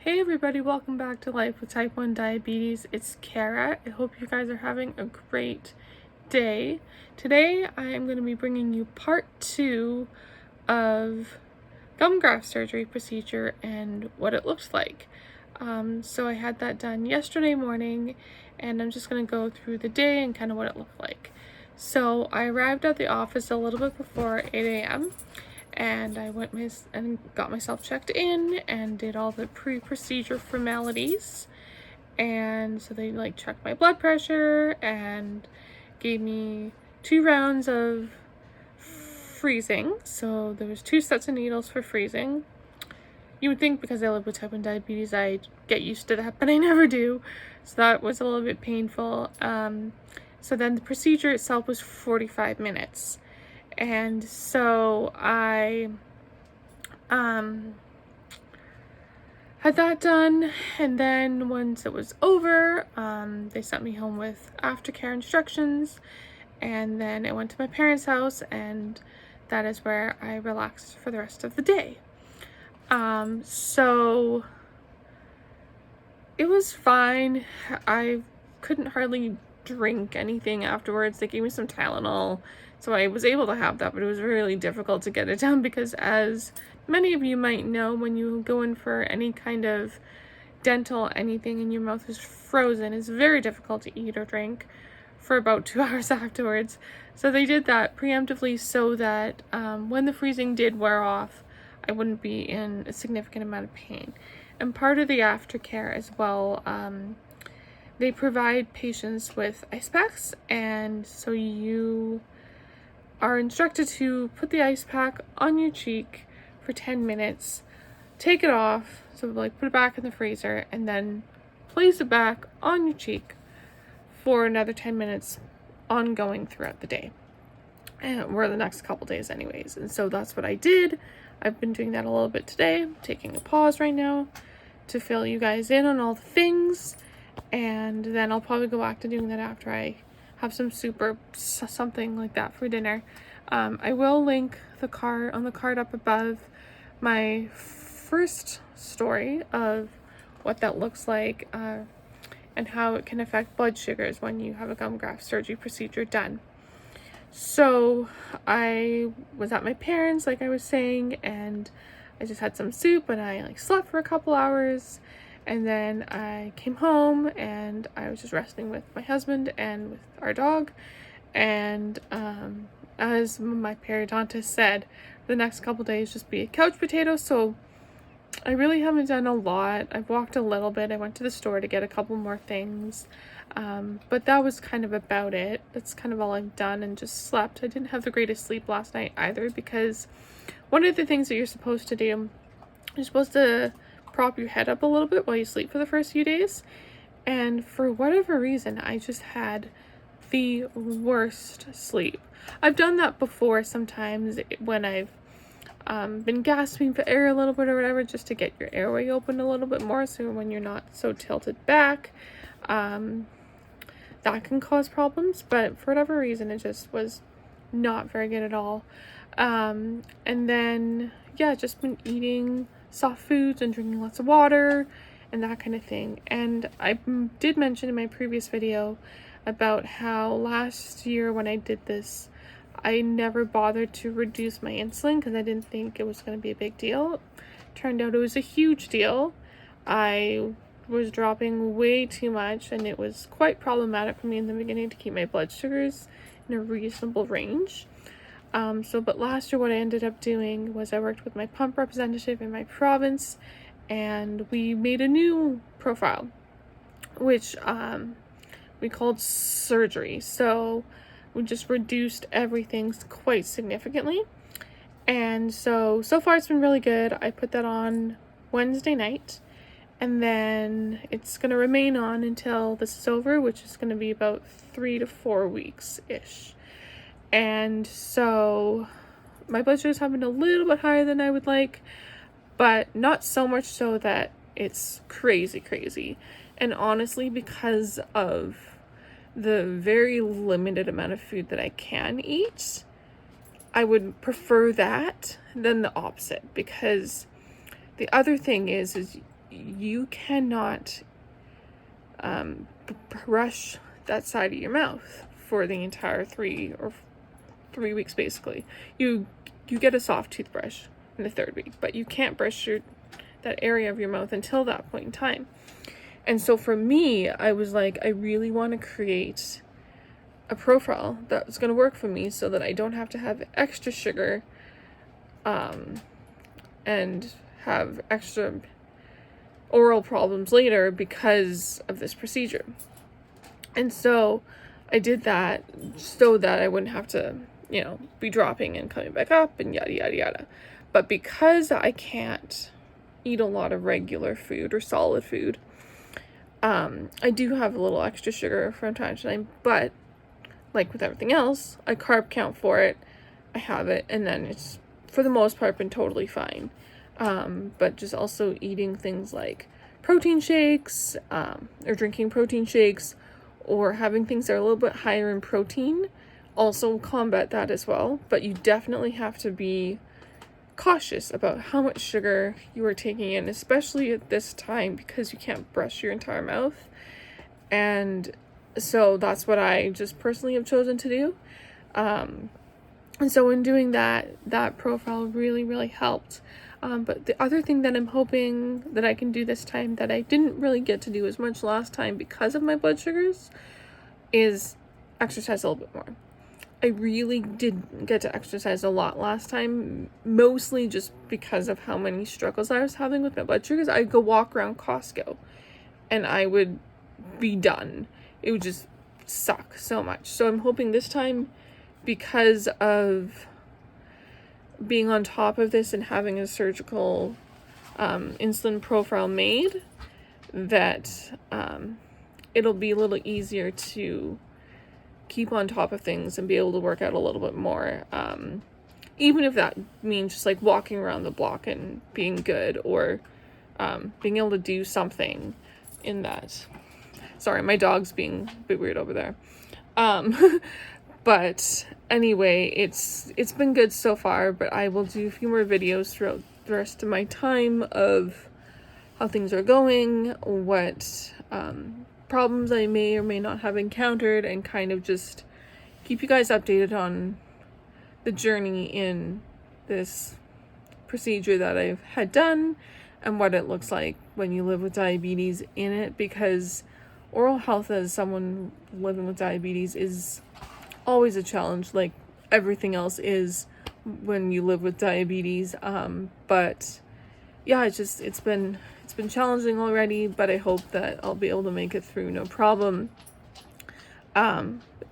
Hey everybody, welcome back to Life with Type 1 Diabetes. It's Kara. I hope you guys are having a great day. Today I am going to be bringing you part 2 of gum graft surgery procedure and what it looks like. So I had that done yesterday morning, and I'm just going to go through the day and kind of what it looked like. So I arrived at the office a little bit before 8 a.m. and I went and got myself checked in and did all the pre-procedure formalities. And so they checked my blood pressure and gave me 2 rounds of freezing. So there was 2 sets of needles for freezing. You would think because I live with type 1 diabetes I'd get used to that, but I never do. So that was a little bit painful. So then the procedure itself was 45 minutes. And so I had that done, and then once it was over, they sent me home with aftercare instructions, and then I went to my parents' house, and that is where I relaxed for the rest of the day. So it was fine. I couldn't hardly drink anything afterwards. They gave me some Tylenol, so I was able to have that, but it was really difficult to get it done because, as many of you might know, when you go in for any kind of dental anything and your mouth is frozen, it's very difficult to eat or drink for about 2 hours afterwards. So they did that preemptively so that when the freezing did wear off, I wouldn't be in a significant amount of pain. And part of the aftercare as well, they provide patients with ice packs, and so you are instructed to put the ice pack on your cheek for 10 minutes, take it off, so put it back in the freezer, and then place it back on your cheek for another 10 minutes ongoing throughout the day, or the next couple days anyways. And so that's what I did. I've been doing that a little bit today. I'm taking a pause right now to fill you guys in on all the things, and then I'll probably go back to doing that after I have some soup or something like that for dinner. I will link the card up above my first story of what that looks like and how it can affect blood sugars when you have a gum graft surgery procedure done. So I was at my parents', like I was saying, and I just had some soup and I slept for a couple hours. And then I came home and I was just resting with my husband and with our dog. And as my periodontist said, the next couple days just be a couch potato. So I really haven't done a lot. I've walked a little bit. I went to the store to get a couple more things. But that was kind of about it. That's kind of all I've done, and just slept. I didn't have the greatest sleep last night either, because one of the things that you're supposed to do, you're supposed to prop your head up a little bit while you sleep for the first few days, and for whatever reason I just had the worst sleep. I've done that before sometimes when I've been gasping for air a little bit or whatever, just to get your airway open a little bit more, so when you're not so tilted back, that can cause problems. But for whatever reason, it just was not very good at all. And then just been eating soft foods and drinking lots of water and that kind of thing. And I did mention in my previous video about how last year when I did this, I never bothered to reduce my insulin because I didn't think it was going to be a big deal. Turned out it was a huge deal. I was dropping way too much, and it was quite problematic for me in the beginning to keep my blood sugars in a reasonable range. But last year what I ended up doing was I worked with my pump representative in my province, and we made a new profile, which we called surgery. So we just reduced everything quite significantly. And so far it's been really good. I put that on Wednesday night, and then it's going to remain on until this is over, which is going to be about 3 to 4 weeks-ish. And so my blood sugars have been a little bit higher than I would like, but not so much so that it's crazy. And honestly, because of the very limited amount of food that I can eat, I would prefer that than the opposite, because the other thing is you cannot brush that side of your mouth for the entire 3 weeks basically. You get a soft toothbrush in the 3rd week, but you can't brush that area of your mouth until that point in time. And so for me, I was like, I really want to create a profile that's going to work for me so that I don't have to have extra sugar and have extra oral problems later because of this procedure. And so I did that so that I wouldn't have to, be dropping and coming back up and yada, yada, yada. But because I can't eat a lot of regular food or solid food, I do have a little extra sugar from time to time, but like with everything else, I carb count for it, I have it, and then it's, for the most part, been totally fine. But just also eating things like protein shakes, or drinking protein shakes, or having things that are a little bit higher in protein also combat that as well. But you definitely have to be cautious about how much sugar you are taking in, especially at this time, because you can't brush your entire mouth. And so that's what I just personally have chosen to do. And so in doing that profile really, really helped. But the other thing that I'm hoping that I can do this time that I didn't really get to do as much last time because of my blood sugars is exercise a little bit more. I really did get to exercise a lot last time, mostly just because of how many struggles I was having with my blood sugars. I'd go walk around Costco and I would be done. It would just suck so much. So I'm hoping this time, because of being on top of this and having a surgical insulin profile made, that it'll be a little easier to keep on top of things and be able to work out a little bit more, even if that means just like walking around the block and being good, or being able to do something in that. Sorry, my dog's being a bit weird over there. But anyway, it's been good so far, but I will do a few more videos throughout the rest of my time of how things are going, what problems I may or may not have encountered, and kind of just keep you guys updated on the journey in this procedure that I've had done and what it looks like when you live with diabetes in it, because oral health as someone living with diabetes is always a challenge, like everything else is when you live with diabetes. But yeah, it's been challenging already, but I hope that I'll be able to make it through no problem.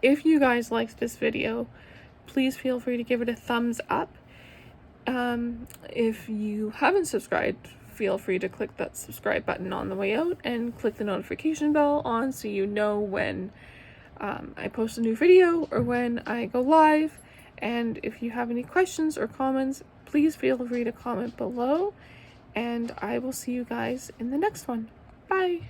If you guys liked this video, please feel free to give it a thumbs up. If you haven't subscribed, feel free to click that subscribe button on the way out and click the notification bell on so you know when I post a new video or when I go live. And if you have any questions or comments, please feel free to comment below, and I will see you guys in the next one. Bye!